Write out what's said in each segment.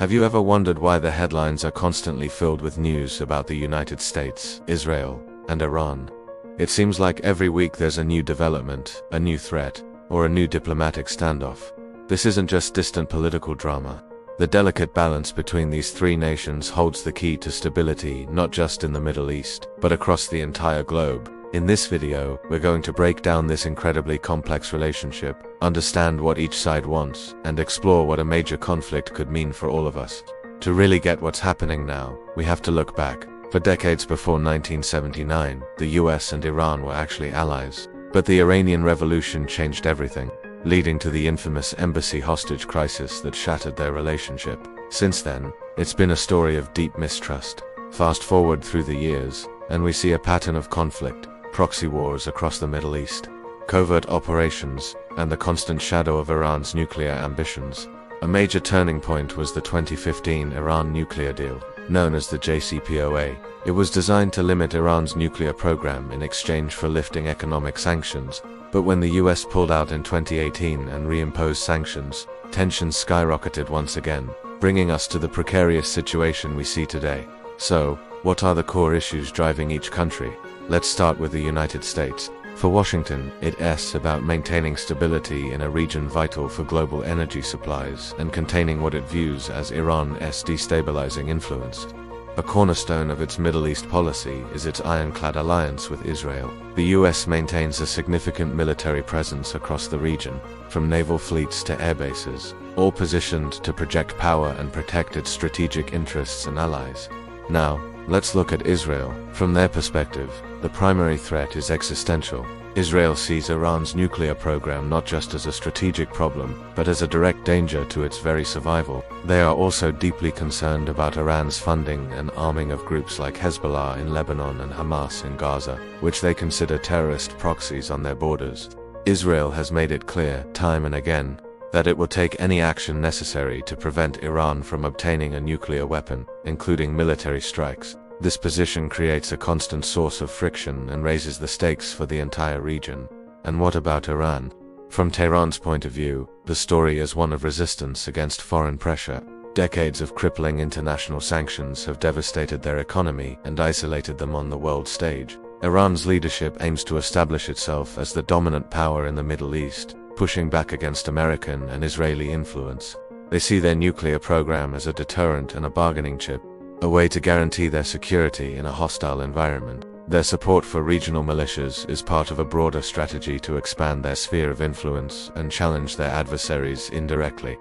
Have you ever wondered why the headlines are constantly filled with news about the United States, Israel, and Iran? It seems like every week there's a new development, a new threat, or a new diplomatic standoff. This isn't just distant political drama. The delicate balance between these three nations holds the key to stability not just in the Middle East, but across the entire globe. In this video, we're going to break down this incredibly complex relationship, understand what each side wants, and explore what a major conflict could mean for all of us. To really get what's happening now, we have to look back. For decades before 1979, the US and Iran were actually allies. But the Iranian Revolution changed everything, leading to the infamous embassy hostage crisis that shattered their relationship. Since then, it's been a story of deep mistrust. Fast forward through the years, and we see a pattern of conflict, proxy wars across the Middle East, covert operations, and the constant shadow of Iran's nuclear ambitions. A major turning point was the 2015 Iran nuclear deal, known as the JCPOA. It was designed to limit Iran's nuclear program in exchange for lifting economic sanctions. But when the US pulled out in 2018 and reimposed sanctions, tensions skyrocketed once again, bringing us to the precarious situation we see today. So, what are the core issues driving each country? Let's start with the United States. For Washington, it's about maintaining stability in a region vital for global energy supplies and containing what it views as Iran's destabilizing influence. A cornerstone of its Middle East policy is its ironclad alliance with Israel. The US maintains a significant military presence across the region, from naval fleets to air bases, all positioned to project power and protect its strategic interests and allies. Now, let's look at Israel. From their perspective, the primary threat is existential. Israel sees Iran's nuclear program not just as a strategic problem, but as a direct danger to its very survival. They are also deeply concerned about Iran's funding and arming of groups like Hezbollah in Lebanon and Hamas in Gaza, which they consider terrorist proxies on their borders. Israel has made it clear, time and again, that it will take any action necessary to prevent Iran from obtaining a nuclear weapon, including military strikes. This position creates a constant source of friction and raises the stakes for the entire region. And what about Iran? From Tehran's point of view, the story is one of resistance against foreign pressure. Decades of crippling international sanctions have devastated their economy and isolated them on the world stage. Iran's leadership aims to establish itself as the dominant power in the Middle East, pushing back against American and Israeli influence. They see their nuclear program as a deterrent and a bargaining chip, a way to guarantee their security in a hostile environment. Their support for regional militias is part of a broader strategy to expand their sphere of influence and challenge their adversaries indirectly.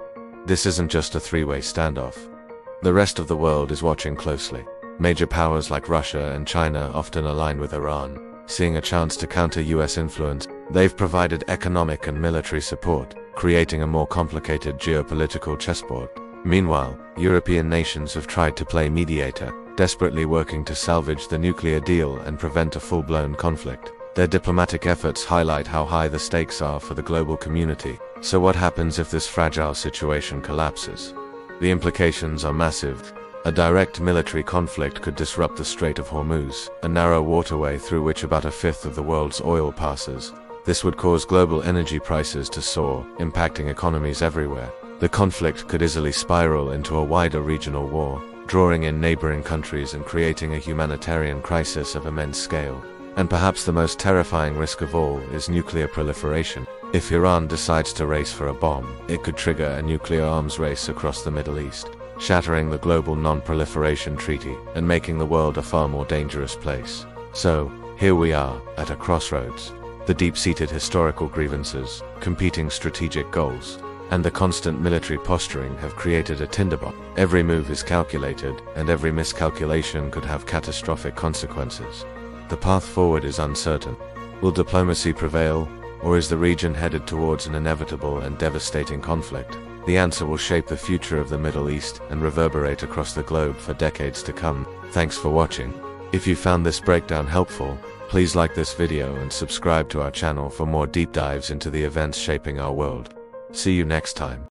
This isn't just a three-way standoff. The rest of the world is watching closely. Major powers like Russia and China often align with Iran, seeing a chance to counter US influence. They've provided economic and military support, creating a more complicated geopolitical chessboard. Meanwhile, European nations have tried to play mediator, desperately working to salvage the nuclear deal and prevent a full-blown conflict. Their diplomatic efforts highlight how high the stakes are for the global community. So what happens if this fragile situation collapses? The implications are massive. A direct military conflict could disrupt the Strait of Hormuz, a narrow waterway through which about a fifth of the world's oil passes. This would cause global energy prices to soar, impacting economies everywhere. The conflict could easily spiral into a wider regional war, drawing in neighboring countries and creating a humanitarian crisis of immense scale. And perhaps the most terrifying risk of all is nuclear proliferation. If Iran decides to race for a bomb, it could trigger a nuclear arms race across the Middle East, shattering the global non-proliferation treaty and making the world a far more dangerous place. So, here we are, at a crossroads. The deep-seated historical grievances, competing strategic goals, and the constant military posturing have created a tinderbox. Every move is calculated, and every miscalculation could have catastrophic consequences. The path forward is uncertain. Will diplomacy prevail, or is the region headed towards an inevitable and devastating conflict? The answer will shape the future of the Middle East and reverberate across the globe for decades to come. Thanks for watching. If you found this breakdown helpful, please like this video and subscribe to our channel for more deep dives into the events shaping our world. See you next time.